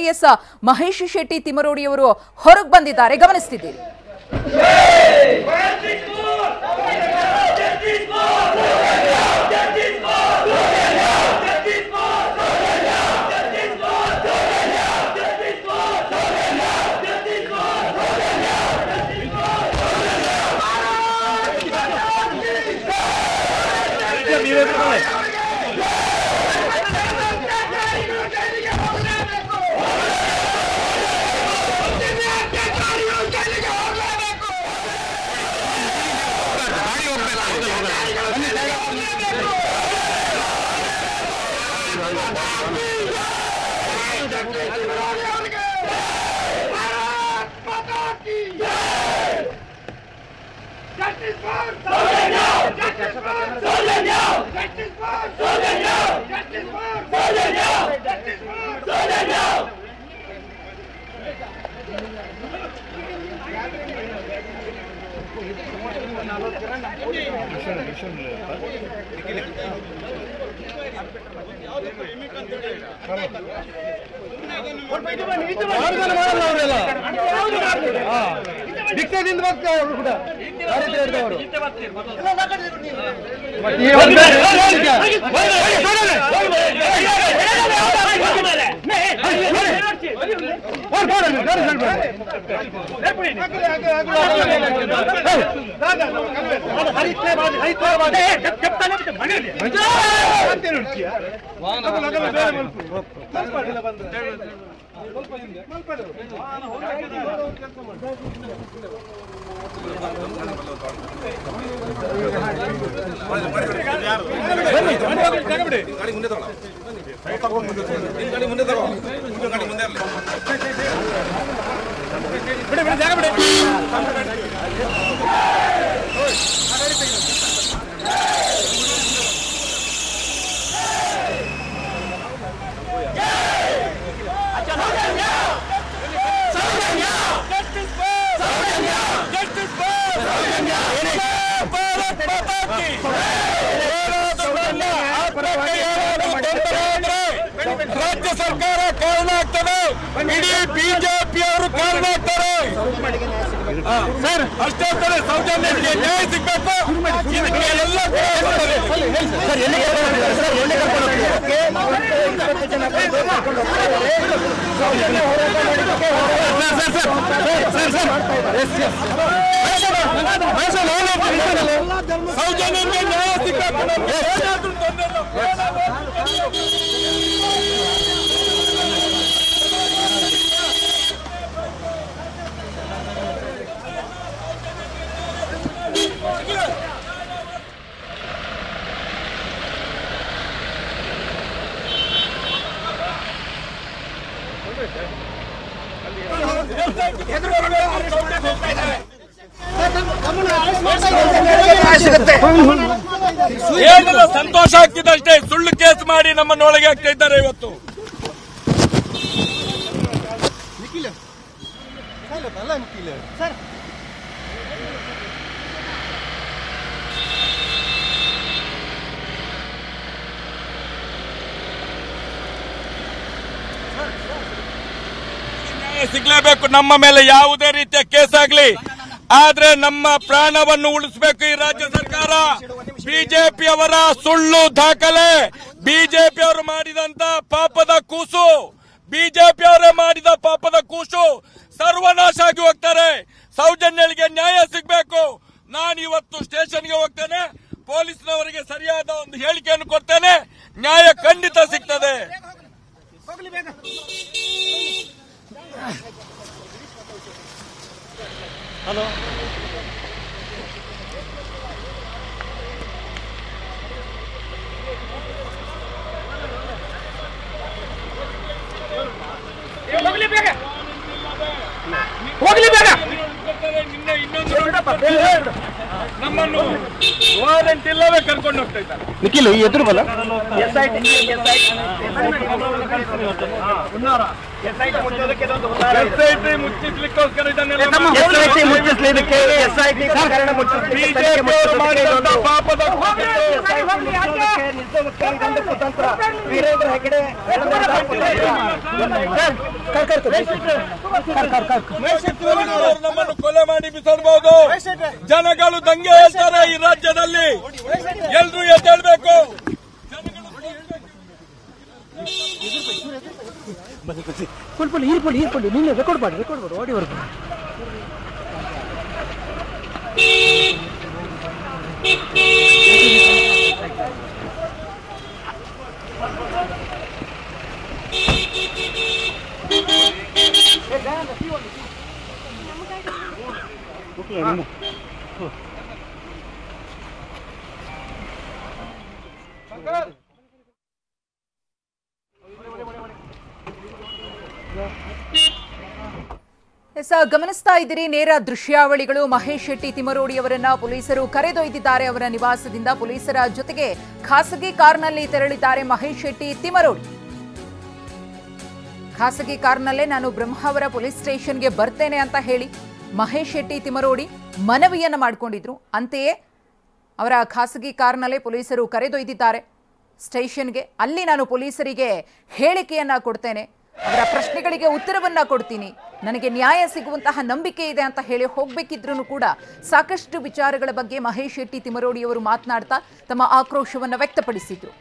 IPS Mahesh Shetty ತಿಮರೋಡಿಯವರು ಹೊರಗೆ ಬಂದಿದ್ದಾರೆ, ಗಮನಿಸ್ತಿದ್ದೀರಿ. ರಾಜ್ಯ ಸರ್ಕಾರ ಕಾರಣ ಆಗ್ತದೆ, ಇಡೀ ಬಿಜೆಪಿ ಅವರು ಕಾರಣ ಆಗ್ತಾರೆ ಸರ್. ಅಷ್ಟೇ ತರ ಸೌಜನ್ಯಕ್ಕೆ ನ್ಯಾಯ ಸಿಗಬೇಕು. ಇದಕ್ಕೆ ಎಲ್ಲ ಸೌಜನ್ಯಕ್ಕೆ ನ್ಯಾಯ ಸಿಗಬೇಕು. ಏನಿಲ್ಲ, ಸಂತೋಷ ಆಗ್ತಿದೆ ಅಷ್ಟೇ. ಸುಳ್ಳು ಕೇಸ್ ಮಾಡಿ ನಮ್ಮನ್ನೊಳಗೆ ಆಗ್ತಾ ಇದ್ದಾರೆ ಇವತ್ತು. ಸಿಗ್ಲೇಬೇಕು. ನಮ್ಮ ಮೇಲೆ ಯಾವುದೇ ರೀತಿಯ ಕೇಸ್ ಆಗಲಿ, ಆದ್ರೆ ನಮ್ಮ ಪ್ರಾಣವನ್ನು ಉಳಿಸಬೇಕು ಈ ರಾಜ್ಯ ಸರ್ಕಾರ. ಬಿಜೆಪಿಯವರ ಸುಳ್ಳು ದಾಖಲೆ, ಬಿಜೆಪಿಯವರು ಮಾಡಿದಂತ ಪಾಪದ ಕೂಸು, ಬಿಜೆಪಿಯವರೇ ಮಾಡಿದ ಪಾಪದ ಕೂಸು ಸರ್ವನಾಶ ಆಗಿ ಹೋಗ್ತಾರೆ. ಸೌಜನ್ಯಗಳಿಗೆ ನ್ಯಾಯ ಸಿಗಬೇಕು. ನಾನು ಇವತ್ತು ಸ್ಟೇಷನ್ಗೆ ಹೋಗ್ತೇನೆ, ಪೊಲೀಸ್ನವರಿಗೆ ಸರಿಯಾದ ಒಂದು ಹೇಳಿಕೆಯನ್ನು ಕೊಡ್ತೇನೆ, ನ್ಯಾಯ ಖಂಡಿತ ಸಿಗ್ತದೆ. ಹಲೋ, ಹೋಗ್ಲಿ ಬೇಗ, ಹೋಗ್ಲಿ ಬೇಗ. ನಿನ್ನೆ ಇನ್ನೊಂದು ನಮ್ಮನ್ನು ವಾರಂಟ್ ಇಲ್ಲವೇ ಕರ್ಕೊಂಡು ಹೋಗ್ತಾ ಇದ್ದಾರೆ. ನಿಖಿಲ್ ಎದುರು ಬಲ SIT ಮುಚ್ಚಿಸ್ಲಿಕ್ಕೋಸ್ಕರ ಇದನ್ನೆಲ್ಲ ಬಿಜೆಪಿ ಮಾಡಿದಂತ ಪಾಪದ ವೀರೇಂದ್ರ ಹೆಗಡೆ ನಮ್ಮನ್ನು ಕೊಲೆ ಮಾಡಿ ಬಿಸಾಡಬಹುದು. ಜನಗಳು ದಂಗೆ ಹೇಳ್ತಾರೆ ಈ ರಾಜ್ಯದಲ್ಲಿ. ಎಲ್ರೂ ಎದ್ದೇಳ್ಬೇಕು. ಹೀರ್ಕೊಳ್ಳಿ ನೀನು ರೆಕಾರ್ಡ್ ಮಾಡಿ ಓಡಿವರೆಗೂ ಗಮನಿಸ್ತಾ ಇದ್ದೀರಿ ನೇರ ದೃಶ್ಯಾವಳಿಗಳು. ಮಹೇಶ್ ಶೆಟ್ಟಿ ತಿಮರೋಡಿ ಅವರನ್ನ ಪೊಲೀಸರು ಕರೆದೊಯ್ದಿದ್ದಾರೆ. ಅವರ ನಿವಾಸದಿಂದ ಪೊಲೀಸರ ಜೊತೆಗೆ ಖಾಸಗಿ ಕಾರ್ನಲ್ಲಿ ತೆರಳಿದ್ದಾರೆ ಮಹೇಶ್ ಶೆಟ್ಟಿ ತಿಮರೋಡಿ. ಖಾಸಗಿ ಕಾರ್ನಲ್ಲೇ ನಾನು ಬ್ರಹ್ಮಾವರ ಪೊಲೀಸ್ ಸ್ಟೇಷನ್ಗೆ ಬರ್ತೇನೆ ಅಂತ ಹೇಳಿ ಮಹೇಶ್ ಶೆಟ್ಟಿ ತಿಮರೋಡಿ ಮನವಿಯನ್ನ ಮಾಡಿಕೊಂಡಿದ್ರು. ಅಂತೆಯೇ ಅವರ ಖಾಸಗಿ ಕಾರ್ನಲ್ಲೇ ಪೊಲೀಸರು ಕರೆದೊಯ್ದಿದ್ದಾರೆ ಸ್ಟೇಷನ್ಗೆ. ಅಲ್ಲಿ ನಾನು ಪೊಲೀಸರಿಗೆ ಹೇಳಿಕೆಯನ್ನ ಕೊಡ್ತೇನೆ, ಅವರ ಪ್ರಶ್ನೆಗಳಿಗೆ ಉತ್ತರವನ್ನ ಕೊಡ್ತೀನಿ, ನನಗೆ ನ್ಯಾಯ ಸಿಗುವಂತಹ ನಂಬಿಕೆ ಇದೆ ಅಂತ ಹೇಳಿ ಹೋಗ್ಬೇಕಿದ್ರೂ ಕೂಡ ಸಾಕಷ್ಟು ವಿಚಾರಗಳ ಬಗ್ಗೆ ಮಹೇಶ್ ಶೆಟ್ಟಿ ತಿಮರೋಡಿ ಅವರು ಮಾತನಾಡ್ತಾ ತಮ್ಮ ಆಕ್ರೋಶವನ್ನು ವ್ಯಕ್ತಪಡಿಸಿದ್ರು.